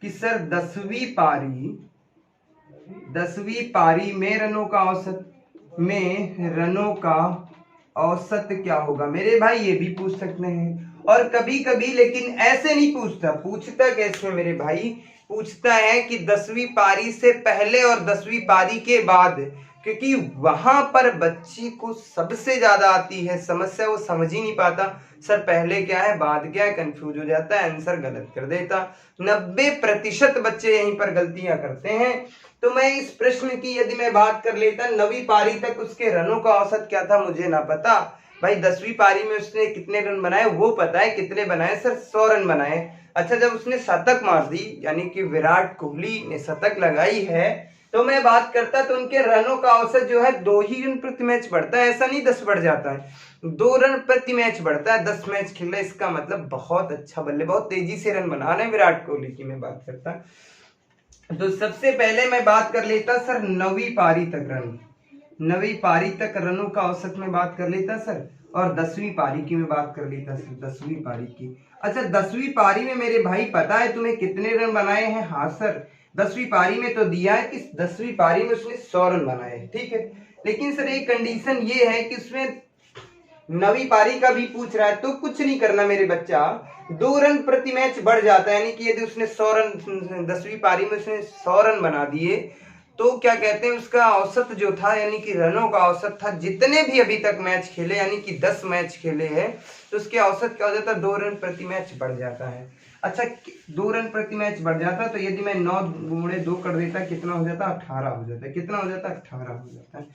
कि सर 10वीं पारी 10वीं पारी में रनों का औसत क्या होगा मेरे भाई, ये भी पूछ सकते हैं। और कभी कभी लेकिन ऐसे नहीं पूछता कैसे मेरे भाई, पूछता है कि 10वीं पारी से पहले और 10वीं पारी के बाद, क्योंकि वहां पर बच्ची को सबसे ज्यादा आती है समस्या, वो समझ ही नहीं पाता सर पहले क्या है बाद क्या है, कंफ्यूज हो जाता है, आंसर गलत कर देता। 90% बच्चे यहीं पर गलतियां करते हैं। तो मैं इस प्रश्न की यदि मैं बात कर लेता, 9वीं पारी तक उसके रनों का औसत क्या था मुझे ना पता भाई, 10वीं पारी में उसने कितने रन बनाए वो पता है, कितने बनाए सर 100 रन बनाए। अच्छा जब उसने शतक मार दी, यानी कि विराट कोहली ने शतक लगाई है, तो मैं बात करता तो उनके रनों का औसत जो है 2 ही रन प्रति मैच बढ़ता है, ऐसा नहीं 10 बढ़ जाता है, 2 रन प्रति मैच बढ़ता है। 10 मैच खेल रहे, इसका मतलब बहुत अच्छा बल्ले, बहुत तेजी से रन बना रहे हैं विराट कोहली की मैं बात करता। तो सबसे पहले मैं बात कर लेता सर 9वीं पारी तक रन, 9वीं पारी तक रनों का औसत में बात कर लेता सर, और 10वीं पारी की मैं बात कर लेता सर, 10वीं पारी की। अच्छा 10वीं पारी में मेरे भाई पता है तुम्हें कितने रन बनाए हैं? हाँ सर 10वीं पारी में तो दिया है कि 10वीं पारी में उसने 100 रन बनाए, ठीक है। लेकिन सर एक कंडीशन ये है कि उसमें 9वीं पारी का भी पूछ रहा है, तो कुछ नहीं करना मेरे बच्चा, 2 रन प्रति मैच बढ़ जाता है, यानी कि यदि उसने 100 रन 10वीं पारी में उसने 100 रन बना दिए, तो क्या कहते हैं उसका औसत जो था, यानी कि रनों का औसत था, जितने भी अभी तक मैच खेले, यानी कि 10 मैच खेले हैं, तो उसके औसत क्या हो जाता है, 2 रन प्रति मैच बढ़ जाता है। अच्छा 2 रन प्रति मैच बढ़ जाता, तो यदि मैं 9 गुणे 2 कर देता कितना हो जाता, 18 हो जाता है। कितना हो जाता, 18 हो जाता है।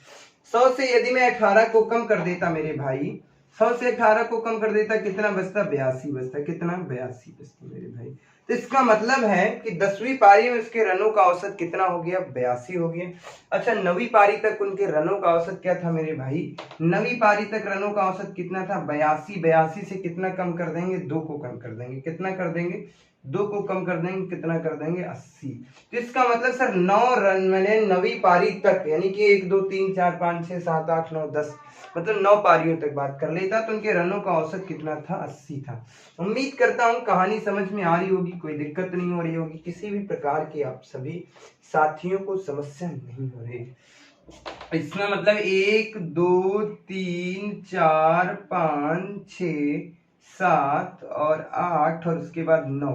100 से यदि मैं 18 को कम कर देता मेरे भाई, 100 से 18 को कम कर देता कितना बचता, 82 बचता। कितना, 82 बचता मेरे भाई। तो इसका मतलब है कि 10वीं पारी में उसके रनों का औसत कितना हो गया, 82 हो गया। अच्छा 9वीं पारी तक उनके रनों का औसत क्या था मेरे भाई, 9वीं पारी तक रनों का औसत कितना था, 82। 82 से कितना कम कर देंगे, 2 को कम कर देंगे। कितना कर देंगे, 2 को कम कर देंगे, कितना कर देंगे, 80। तो इसका मतलब सर 9 रन मैंने 9वीं पारी तक, यानी कि 1 2 3 4 5 6 7 8 9 10, मतलब 9 पारियों तक बात कर लेता, तो उनके रनों का औसत कितना था, 80 था। उम्मीद करता हूं कहानी समझ में आ रही होगी, कोई दिक्कत नहीं हो रही होगी, किसी भी प्रकार की आप सभी साथियों को समस्या नहीं हो रही। इसमें मतलब 1 2 3 4 5 6 7 और 8 और उसके बाद 9,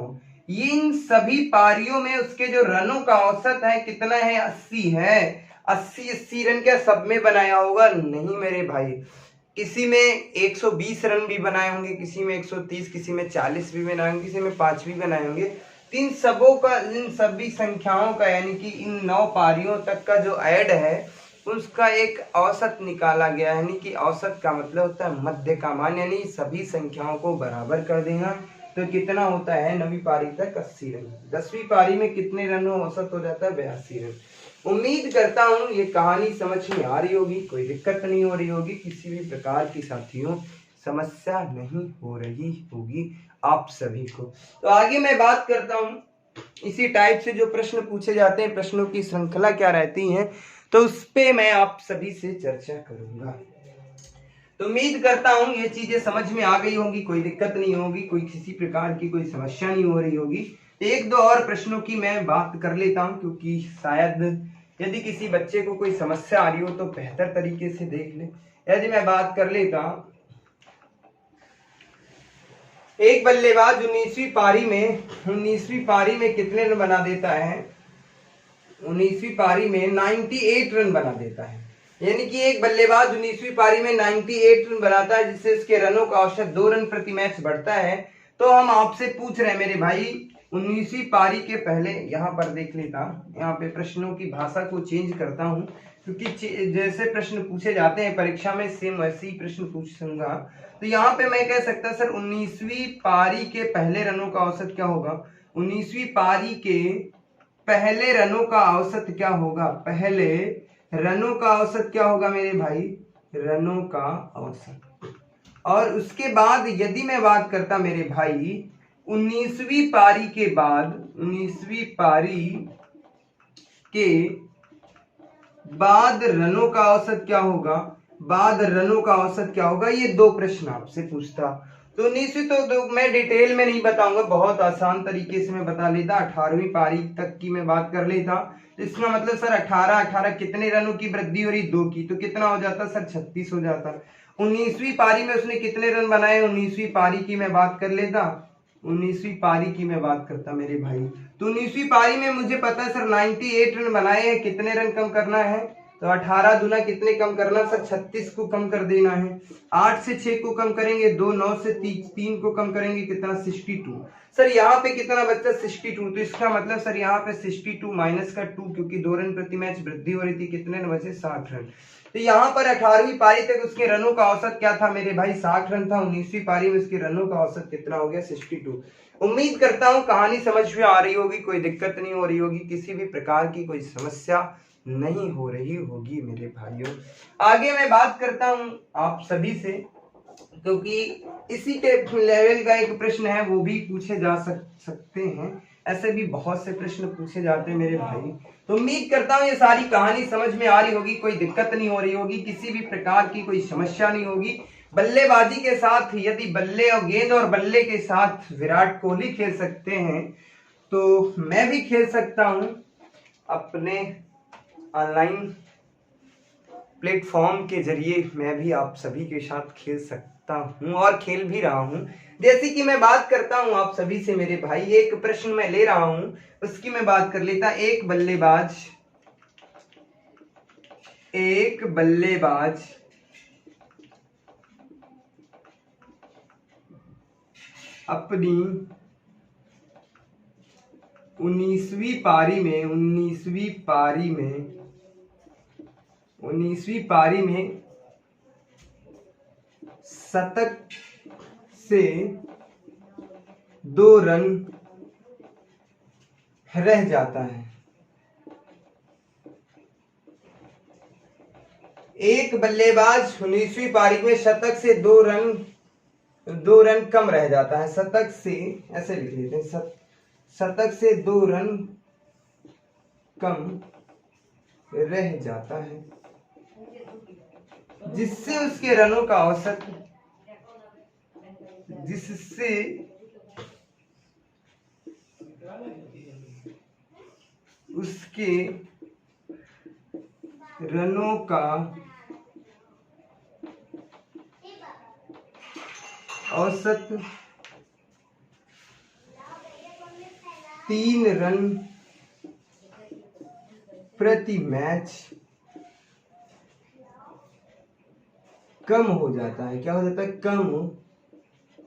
इन सभी पारियों में उसके जो रनों का औसत है कितना है, 80 है। 80 रन क्या सब में बनाया होगा, नहीं मेरे भाई, किसी में 120 रन भी बनाए होंगे, किसी में 130, किसी में 40 भी बनाए होंगे, किसी में 5 भी बनाए होंगे। इन सबों का, इन सभी संख्याओं का, यानी कि इन 9 पारियों तक का जो ऐड है उसका एक औसत निकाला गया, यानी कि औसत का मतलब होता है मध्य का मान, यानी सभी संख्याओं को बराबर कर देना। तो कितना होता है 9वीं पारी तक, 80 रन। 10वीं पारी में कितने रन औसत हो जाता है, 82 रन। उम्मीद करता हूं ये कहानी समझ में आ रही होगी, कोई दिक्कत नहीं हो रही होगी, किसी भी प्रकार की साथियों समस्या नहीं हो रही होगी आप सभी को। तो आगे मैं बात करता हूं, इसी टाइप से जो प्रश्न पूछे जाते हैं, प्रश्नों की श्रृंखला क्या रहती है, तो उस पे मैं आप सभी से चर्चा करूंगा। तो उम्मीद करता हूं ये चीजें समझ में आ गई होंगी, कोई दिक्कत नहीं होगी, कोई किसी प्रकार की कोई समस्या नहीं हो रही होगी। 1 2 और प्रश्नों की मैं बात कर लेता हूं, क्योंकि शायद यदि किसी बच्चे को कोई समस्या आ रही हो तो बेहतर तरीके से देख ले। यदि मैं बात कर लेता, एक बल्लेबाज 19वीं पारी में कितने रन बना देता है, 19वीं पारी में 98 रन बना देता है। यानी कि एक बल्लेबाज 19वीं पारी में 98 रन बनाता है, जिससे इसके रनों का औसत 2 रन प्रति मैच बढ़ता है। तो हम आपसे पूछ रहे हैं मेरे भाई, 19वीं पारी के पहले, यहाँ पर देख लेता, यहाँ पे प्रश्नों की भाषा को चेंज करता हूँ, क्योंकि जैसे प्रश्न पूछे जाते हैं परीक्षा में सेम वैसे ही प्रश्न पूछूंगा। तो यहाँ पे मैं कह सकता सर 19वीं पारी के पहले रनों का औसत क्या होगा, 19वीं पारी के पहले रनों का औसत क्या होगा, पहले रनों का औसत क्या होगा मेरे भाई, रनों का औसत। और उसके बाद यदि मैं बात करता मेरे भाई 19वीं पारी के बाद, 19वीं पारी के बाद रनों का औसत क्या होगा, बाद रनों का औसत क्या होगा, ये 2 प्रश्न आपसे पूछता। तो 19वीं तो मैं डिटेल में नहीं बताऊंगा, बहुत आसान तरीके से मैं बता लेता। 18वीं पारी तक की मैं बात कर लेता। तो इसका मतलब सर 18 कितने रनों की वृद्धि हो रही, 2 की, तो कितना हो जाता सर 36 हो जाता। 19वीं पारी में उसने कितने रन बनाए, 19वीं पारी की मैं बात कर लेता, 19वीं पारी की मैं बात करता मेरे भाई। तो 19वीं पारी में मुझे पता है सर 98 रन बनाए हैं। कितने रन कम करना है, तो 18 दूना कितने कम करना सर 36 को कम कर देना है। 8 से 6 को कम करेंगे 2, 9 से 3 को कम करेंगे कितना 62। सर यहाँ पे कितना बच्चा 62, तो इसका मतलब सर यहाँ पे 62 माइनस का 2, क्योंकि 2 रन प्रति मैच वृद्धि हो रही थी, कितने रन बचे 60 रन। तो यहाँ पर 18वीं पारी तक उसके रनों का औसत क्या था मेरे भाई 60 रन था। 19वीं पारी में उसके रनों का औसत कितना हो गया 62। उम्मीद करता हूं कहानी समझ में आ रही होगी, कोई दिक्कत नहीं हो रही होगी, किसी भी प्रकार की कोई समस्या नहीं हो रही होगी मेरे भाइयों। आगे मैं बात करता हूं आप सभी से, क्योंकि इसी टाइप लेवल का एक प्रश्न है, वो भी पूछे जा सकते हैं। ऐसे भी बहुत से प्रश्न पूछे जाते हैं मेरे भाई। तो उम्मीद करता हूँ ये सारी कहानी समझ में आ रही होगी, कोई दिक्कत नहीं हो रही होगी, किसी भी प्रकार की कोई समस्या नहीं होगी। बल्लेबाजी के साथ यदि बल्ले और गेंद और बल्ले के साथ विराट कोहली खेल सकते हैं, तो मैं भी खेल सकता हूं अपने ऑनलाइन प्लेटफॉर्म के जरिए। मैं भी आप सभी के साथ खेल सकता हूं और खेल भी रहा हूं। जैसे कि मैं बात करता हूं आप सभी से मेरे भाई, एक प्रश्न मैं ले रहा हूं, उसकी मैं बात कर लेता। एक बल्लेबाज अपनी 19वीं पारी में शतक से 2 रन रह जाता है। एक बल्लेबाज 19वीं पारी में शतक से 2 रन कम रह जाता है। शतक से, ऐसे लिख लेते हैं, शतक से 2 रन कम रह जाता है, जिससे उसके रनों का औसत उसके रनों का औसत 3 रन प्रति मैच कम हो जाता है। क्या हो जाता है, कम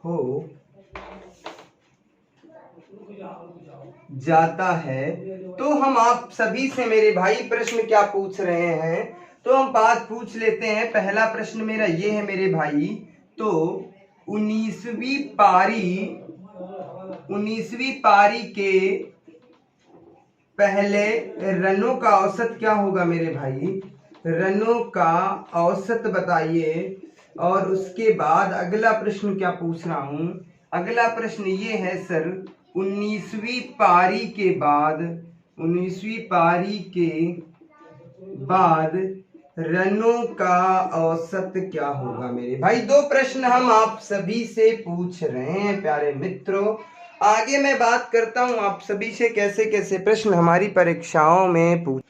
हो जाता है। तो हम आप सभी से मेरे भाई प्रश्न क्या पूछ रहे हैं, तो हम बात पूछ लेते हैं। पहला प्रश्न मेरा ये है मेरे भाई, तो 19वीं पारी के पहले रनों का औसत क्या होगा मेरे भाई, रनों का औसत बताइए। और उसके बाद अगला प्रश्न क्या पूछ रहा हूं, अगला प्रश्न ये है सर, 19वीं पारी के बाद रनों का औसत क्या होगा मेरे भाई। 2 प्रश्न हम आप सभी से पूछ रहे हैं प्यारे मित्रों। आगे मैं बात करता हूं आप सभी से कैसे कैसे प्रश्न हमारी परीक्षाओं में पूछ।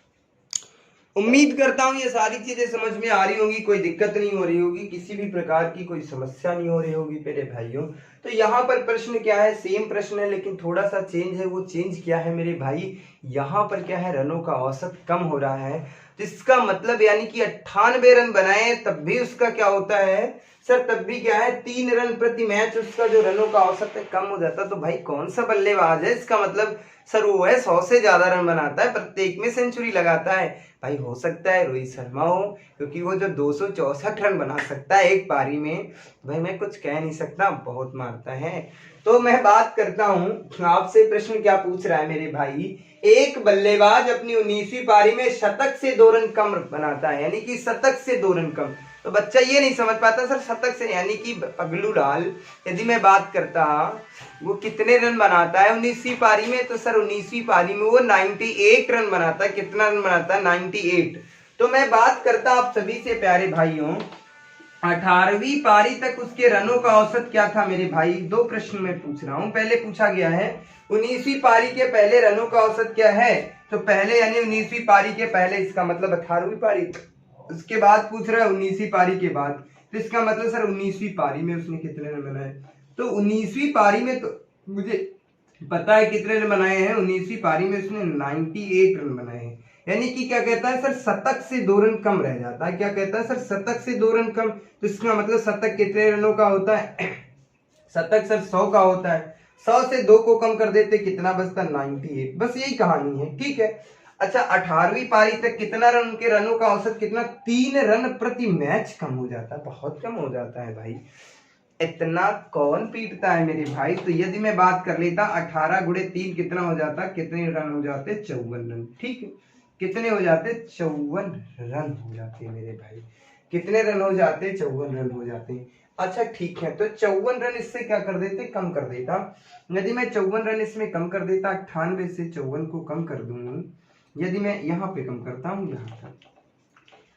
उम्मीद करता हूं ये सारी चीजें समझ में आ रही होंगी, कोई दिक्कत नहीं हो रही होगी, किसी भी प्रकार की कोई समस्या नहीं हो रही होगी मेरे भाइयों। तो यहाँ पर प्रश्न क्या है, सेम प्रश्न है लेकिन थोड़ा सा चेंज है। वो चेंज क्या है मेरे भाई, यहाँ पर क्या है, रनों का औसत कम हो रहा है, जिसका मतलब यानी कि 98 रन बनाए तब भी उसका क्या होता है सर, तब भी क्या है 3 रन प्रति मैच उसका जो रनों का औसत है कम हो जाता। तो भाई कौन सा बल्लेबाज है, इसका मतलब सर वो है 100 से ज्यादा रन बनाता है, प्रत्येक में सेंचुरी लगाता है। भाई हो सकता है रोहित शर्मा हो, क्योंकि वो जो 264 रन बना सकता है एक पारी में, भाई मैं कुछ कह नहीं सकता, बहुत मारता है। तो मैं बात करता हूं आपसे, प्रश्न क्या पूछ रहा है मेरे भाई, एक बल्लेबाज अपनी 19वीं पारी में शतक से 2 रन कम बनाता है, यानी कि शतक से 2 रन कम। तो बच्चा ये नहीं समझ पाता सर शतक से, यानी कि पगलू लाल यदि मैं बात करता वो कितने रन बनाता है 19वीं पारी में, तो सर 19वीं पारी में वो 98 रन बनाता है। कितना रन बनाता है, 98। तो मैं बात करता आप सभी से प्यारे भाइयों, 18वीं पारी तक उसके रनों का औसत क्या था मेरे भाई? दो प्रश्न में पूछ रहा हूं। पहले पूछा गया है 19वीं पारी के पहले रनों का औसत क्या है, तो पहले यानी 19वीं पारी के पहले, इसका मतलब 18वीं पारी। उसके बाद पूछ रहा है 19वीं पारी के बाद, तो इसका मतलब सर 19वीं पारी में उसने कितने रन बनाए। तो 19वीं पारी में तो मुझे पता है कितने रन बनाए हैं। 19वीं पारी में उसने 98 रन बनाए हैं। यानी कि क्या कहता है सर, शतक से 2 रन कम रह जाता है। क्या कहता है सर, शतक से 2 रन कम। तो इसका मतलब शतक कितने रनों का होता है? शतक सर 100 का होता है। 100 से 2 को कम कर देते, कितना बचता? 98। बस यही कहानी है, ठीक है। अच्छा, 18वीं पारी तक कितना रन, उनके रनों का औसत कितना? 3 रन प्रति मैच कम हो जाता है। बहुत कम हो जाता है भाई, इतना कौन पीटता है मेरे भाई। तो यदि मैं बात कर लेता 18 गुणे 3 कितना हो जाता, कितने रन हो जाते? 54 रन। ठीक है, कितने हो जाते? 54 रन हो जाते मेरे भाई। कितने रन हो जाते? 54 रन हो जाते। अच्छा ठीक है, तो 54 रन इससे क्या कर देते? कम कर देता। यदि मैं 54 रन इसमें कम कर देता, 98 से 54 को कम कर दूं, यदि मैं यहाँ पे कम करता हूँ, यहाँ तक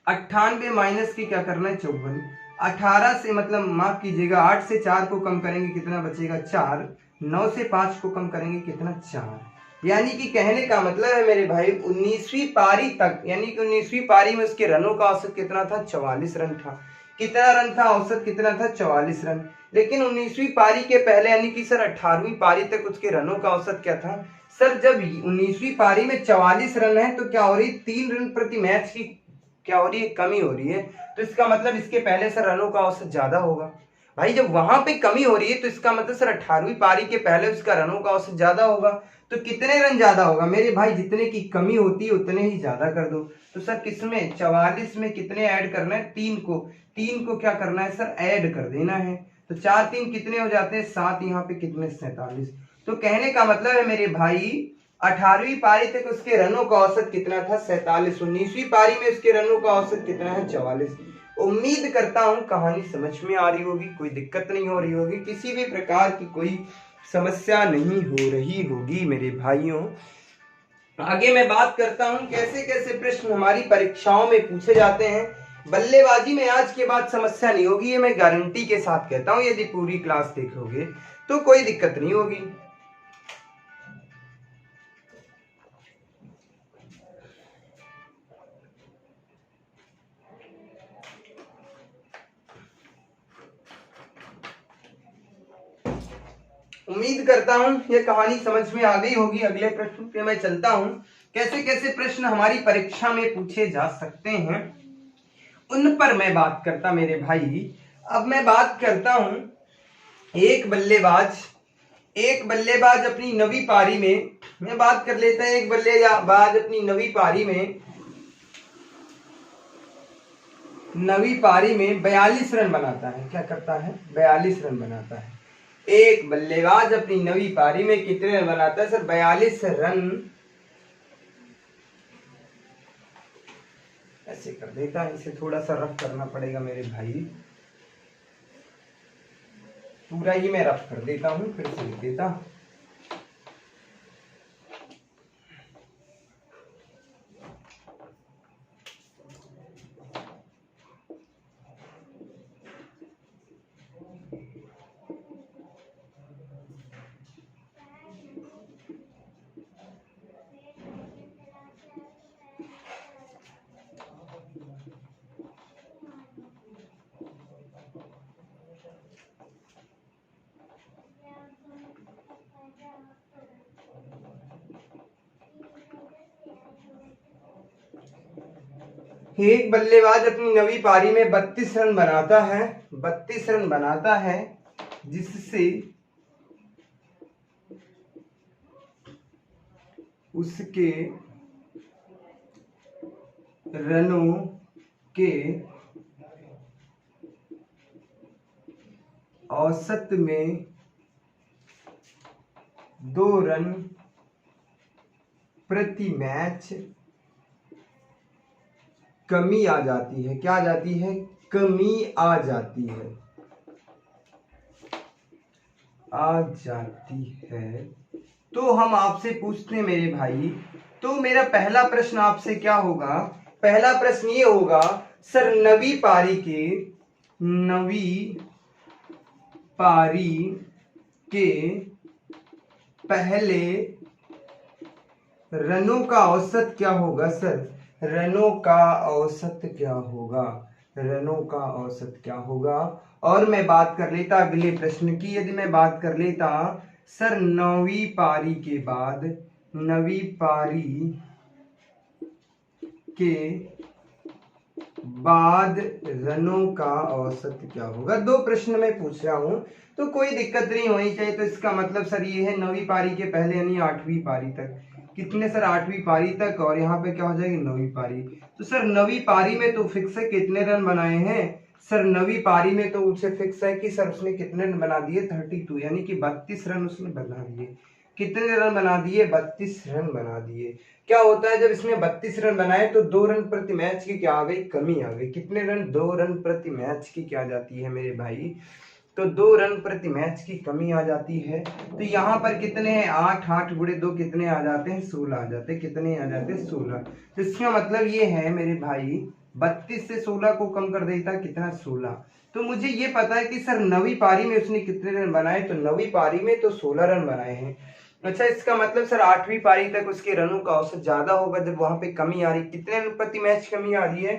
98 माइनस की क्या करना है? 54। 18 से मतलब माफ कीजिएगा, 8 से 4 को कम करेंगे कितना बचेगा? 4। 9 से 5 को कम करेंगे कितना? 4। यानी कि कहने का मतलब है मेरे भाई 19वीं पारी तक, यानी कि 19वीं पारी में उसके रनों का औसत कितना था? 44 रन था। कितना रन था? औसत कितना था? 44 रन। लेकिन 19वीं पारी के पहले यानी कि सर 18वीं पारी तक उसके रनों का औसत क्या था? सर जब 19वीं पारी में 44 रन है तो क्या हो रही? 3 रन प्रति मैच की क्या हो रही है? कमी हो रही है। तो इसका मतलब इसके पहले सर रनों का औसत ज्यादा होगा। भाई जब वहां पे कमी हो रही है तो इसका मतलब सर 18वीं पारी के पहले उसका रनों का औसत ज्यादा होगा। तो कितने रन ज्यादा होगा मेरे भाई? जितने की कमी होती है उतने ही ज्यादा कर दो। तो सर किसमें? 44 में कितने ऐड करना है? 3 को। 3 को क्या करना है सर? ऐड कर देना है। तो 4 3 कितने हो जाते हैं? 7। यहाँ पे कितने? 47। तो कहने का मतलब है मेरे भाई 18वीं पारी तक उसके रनों का औसत कितना था? 47। 19वीं पारी में उसके रनों का औसत कितना है? 44। उम्मीद करता हूं कहानी समझ में आ रही होगी, कोई दिक्कत नहीं हो रही होगी, किसी भी प्रकार की कोई समस्या नहीं हो रही होगी मेरे भाइयों। आगे मैं बात करता हूं कैसे कैसे प्रश्न हमारी परीक्षाओं में पूछे जाते हैं। बल्लेबाजी में आज के बाद समस्या नहीं होगी, ये मैं गारंटी के साथ कहता हूं। यदि पूरी क्लास देखोगे तो कोई दिक्कत नहीं होगी। उम्मीद करता हूं ये कहानी समझ में आ गई होगी। अगले प्रश्न पे मैं चलता हूं, कैसे कैसे प्रश्न हमारी परीक्षा में पूछे जा सकते हैं उन पर मैं बात करता मेरे भाई। अब मैं बात करता हूं एक बल्लेबाज अपनी नवी पारी में, मैं बात कर लेता है एक बल्लेबाज अपनी नवी पारी में 42 रन बनाता है। क्या करता है? 42 रन बनाता है। एक बल्लेबाज अपनी नवी पारी में कितने रन बनाता है? Sir 42 run. ऐसे कर देता है, इसे थोड़ा सा रफ करना पड़ेगा मेरे भाई, पूरा ही मैं रफ कर देता हूं, फिर से लिख देता। एक बल्लेबाज अपनी नवी पारी में 32 रन बनाता है, 32 रन बनाता है, जिससे उसके रनों के औसत में 2 रन प्रति मैच कमी आ जाती है। क्या आ जाती है? कमी आ जाती है, आ जाती है। तो हम आपसे पूछते हैं मेरे भाई, तो मेरा पहला प्रश्न आपसे क्या होगा? पहला प्रश्न ये होगा सर नवी पारी के पहले रनों का औसत क्या होगा सर? रनों का औसत क्या होगा? रनों का औसत क्या होगा? और मैं बात कर लेता अगले प्रश्न की। यदि मैं बात कर लेता सर नवी पारी के बाद, नवी पारी के बाद रनों का औसत क्या होगा? दो प्रश्न मैं पूछ रहा हूं तो कोई दिक्कत नहीं होनी चाहिए। तो इसका मतलब सर ये है नवी पारी के पहले यानी 8वीं पारी तक। कितने सर? 8वीं पारी तक। और यहाँ पे क्या हो जाएगी? नवी पारी। तो सर नवी पारी में तो फिक्स है कितने रन बनाए हैं सर? नवी पारी में तो उसे फिक्स है कि सर उसने कितने रन बना दिए? 32, यानी कि 32 रन उसने बना दिए। कितने रन बना दिए? 32 रन बना दिए। क्या होता है जब इसने 32 रन बनाए तो 2 रन प्रति मैच की क्या आ गई? कमी आ गई। कितने रन? 2 रन प्रति मैच की क्या आ जाती है मेरे भाई? तो 2 रन प्रति मैच की कमी आ जाती है। तो यहाँ पर कितने हैं? 8, 8 गुणे 2 कितने आ जाते हैं? 16 आ जाते हैं। कितने आ जाते हैं? 16। तो इसका मतलब ये है मेरे भाई 32 से 16 को कम कर देता कितना? 16। तो मुझे ये पता है कि सर नवी पारी में उसने कितने रन बनाए? तो नवी पारी में तो 16 रन बनाए हैं। अच्छा, इसका मतलब सर 8वीं पारी तक उसके रनों का औसत ज्यादा होगा जब वहां पे कमी आ रही। कितने रन प्रति मैच कमी आ रही है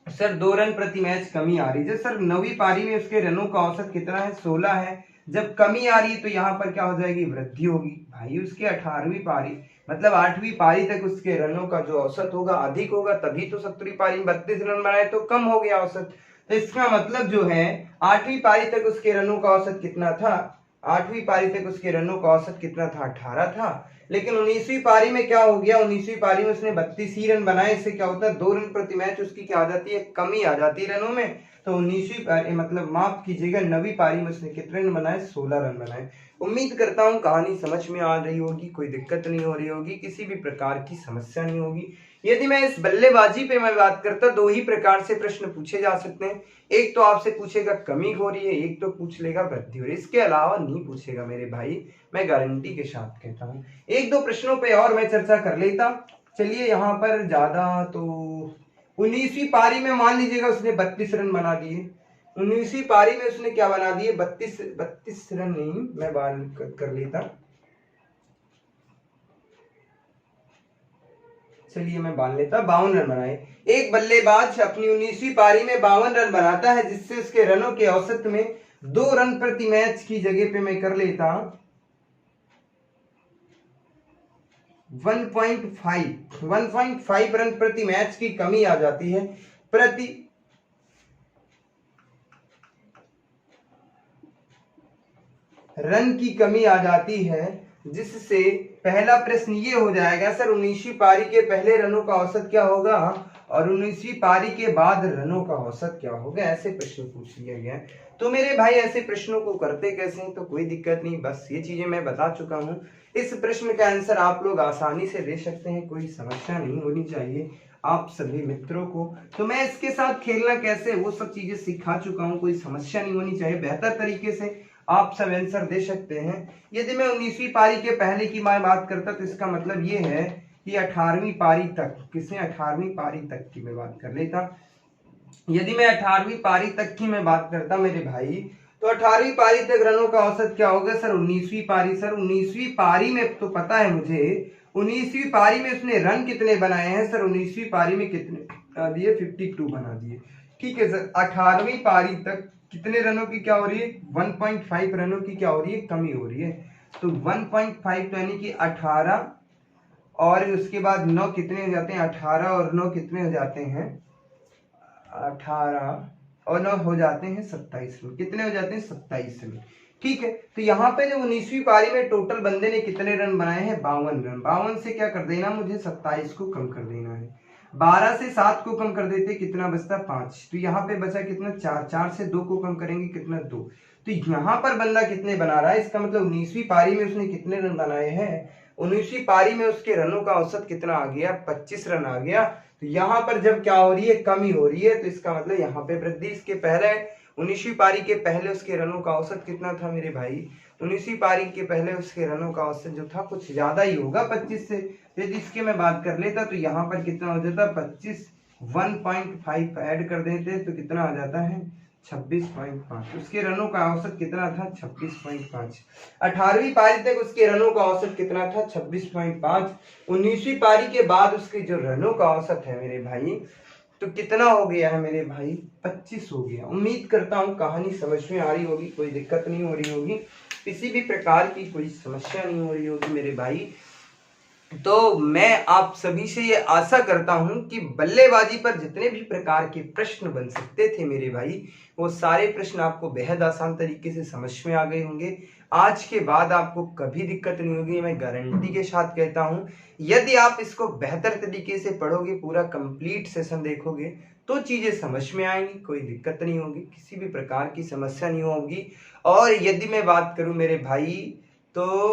सर? 2 रन प्रति मैच कमी आ रही है सर। नवी पारी में उसके रनों का औसत कितना है? 16 है। जब कमी आ रही है तो यहाँ पर क्या हो जाएगी? वृद्धि होगी भाई। उसके 18वीं पारी मतलब 8वीं पारी तक उसके रनों का जो औसत होगा अधिक होगा, तभी तो 17वीं पारी में 32 रन बनाए तो कम हो गया औसत। तो इसका मतलब जो है 8वीं पारी तक उसके रनों का औसत कितना था? 8वीं पारी तक उसके रनों का औसत कितना था? 18 था। लेकिन 19वीं पारी में क्या हो गया? 19वीं पारी में उसने 32 ही रन बनाए। इससे क्या होता है? 2 रन प्रति मैच उसकी क्या आ जाती है? कमी आ जाती है रनों में। तो 19वीं पारी मतलब माफ कीजिएगा नवी पारी में उसने कितने रन बनाए? 16 रन बनाए। उम्मीद करता हूँ कहानी समझ में आ रही होगी, कोई दिक्कत नहीं हो रही होगी, किसी भी प्रकार की समस्या नहीं होगी। यदि मैं इस बल्लेबाजी पे मैं बात करता, 2 ही प्रकार से प्रश्न पूछे जा सकते हैं। एक तो आपसे पूछेगा कमी हो रही है, एक तो पूछ लेगा वृद्धि हो रही है। इसके अलावा नहीं पूछेगा मेरे भाई, मैं गारंटी के साथ कहता हूँ। एक दो प्रश्नों पे और मैं चर्चा कर लेता। चलिए यहाँ पर ज्यादा तो 19वीं पारी में मान लीजिएगा उसने 32 रन बना दिए। 19वीं पारी में उसने क्या बना दिए? 32 रन नहीं, मैं बात कर लेता। चलिए मैं बांध लेता। 52 रन बनाए। एक बल्लेबाज अपनी 19वीं पारी में 52 रन बनाता है, जिससे उसके रनों के औसत में 2 रन प्रति मैच की जगह पे मैं कर लेता 1.5 रन प्रति मैच की कमी आ जाती है। प्रति रन की कमी आ जाती है, जिससे पहला प्रश्न ये हो जाएगा सर 19वीं पारी के पहले रनों का औसत क्या होगा और 19वीं पारी के बाद रनों का औसत क्या होगा। ऐसे प्रश्न पूछ लिया गया। तो मेरे भाई ऐसे प्रश्नों को करते कैसे हैं? तो कोई दिक्कत नहीं, बस ये चीजें मैं बता चुका हूँ। इस प्रश्न का आंसर आप लोग आसानी से दे सकते हैं, कोई समस्या नहीं होनी चाहिए आप सभी मित्रों को। तो मैं इसके साथ खेलना कैसे वो सब चीजें सिखा चुका हूँ, कोई समस्या नहीं होनी चाहिए। बेहतर तरीके से आप सब आंसर दे सकते हैं। यदि मैं 19वीं पारी के पहले की मैं बात करता तो इसका मतलब ये है कि 18वीं पारी तक, किसने 18वीं पारी तक की मैं बात कर लेता। यदि मैं 18वीं पारी तक की मैं बात करता मेरे भाई, तो 18वीं पारी तक रनों का औसत क्या होगा सर? 19वीं पारी। सर 19वीं पारी में तो पता है मुझे 19वीं पारी में उसने रन कितने बनाए हैं सर? 19वीं पारी में कितने बना दिए? 52 बना दिए। ठीक है सर। 18वीं पारी तक कितने रनों की क्या हो रही है? 1.5 रनों की क्या हो रही है? कमी हो रही है। तो 1.5 तो यानी कि 18 और उसके बाद 9 कितने हो जाते हैं? 18 और 9 कितने हो जाते हैं? 18 और 9 हो जाते हैं 27 रन। कितने हो जाते हैं? 27 रन। ठीक है। तो यहाँ पे जो 19वीं पारी में टोटल बंदे ने कितने रन बनाए हैं? 52 रन। 52 से क्या कर देना मुझे? 27 को कम कर देना है। 12 से 7 को कम कर देते कितना बचता? 5। तो यहाँ पे बचा कितना? 4। 4 से 2 को कम करेंगे कितना? 2। तो यहाँ पर बंदा कितने बना रहा है? इसका मतलब 19वीं पारी में उसने कितने रन बनाए हैं? 19वीं पारी में उसके रनों का औसत कितना आ गया? 25 रन आ गया। तो यहाँ पर जब क्या हो रही है? कमी हो रही है। तो इसका मतलब यहाँ पे वृद्धि। इसके पहले 19वीं पारी के पहले उसके रनों का औसत कितना था मेरे भाई? 19वीं पारी के पहले उसके रनों का औसत जो था कुछ ज्यादा ही होगा 25 से। यदि इसके मैं बात कर लेता तो यहाँ पर कितना हो जाता? 25 1.5 ऐड कर देते तो कितना आ जाता है? 26.5। उसके रनों का औसत कितना था? 26.5। 18वीं पारी तक उसके रनों का औसत कितना था? 26.5। 19वीं पारी के बाद उसके जो रनों का औसत है मेरे भाई, तो कितना हो गया है मेरे भाई? 25 हो गया। उम्मीद करता हूँ कहानी समझ में आ रही होगी, कोई दिक्कत नहीं हो रही होगी, किसी भी प्रकार की कोई समस्या नहीं हो रही होगी मेरे भाई। तो मैं आप सभी से ये आशा करता हूं कि बल्लेबाजी पर जितने भी प्रकार के प्रश्न बन सकते थे मेरे भाई, वो सारे प्रश्न आपको बेहद आसान तरीके से समझ में आ गए होंगे। आज के बाद आपको कभी दिक्कत नहीं होगी, मैं गारंटी के साथ कहता हूं। यदि आप इसको बेहतर तरीके से पढ़ोगे, पूरा कंप्लीट सेशन देखोगे, तो चीजें समझ में आएंगी, कोई दिक्कत नहीं होगी, किसी भी प्रकार की समस्या नहीं होगी। और यदि मैं बात करूं मेरे भाई, तो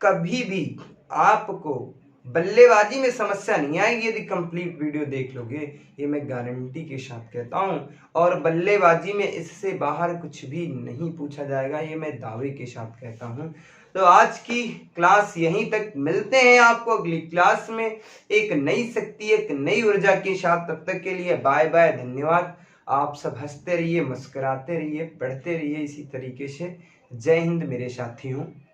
कभी भी आपको बल्लेबाजी में समस्या नहीं आएगी यदि कंप्लीट वीडियो देख लोगे, ये मैं गारंटी के साथ कहता हूं। और बल्लेबाजी में इससे बाहर कुछ भी नहीं पूछा जाएगा, ये मैं दावे के साथ कहता हूं। तो आज की क्लास यहीं तक, मिलते हैं आपको अगली क्लास में एक नई शक्ति, एक नई ऊर्जा के साथ। तब तक के लिए बाय बाय, धन्यवाद। आप सब हंसते रहिए, मुस्कुराते रहिए, पढ़ते रहिए इसी तरीके से। जय हिंद मेरे साथियों।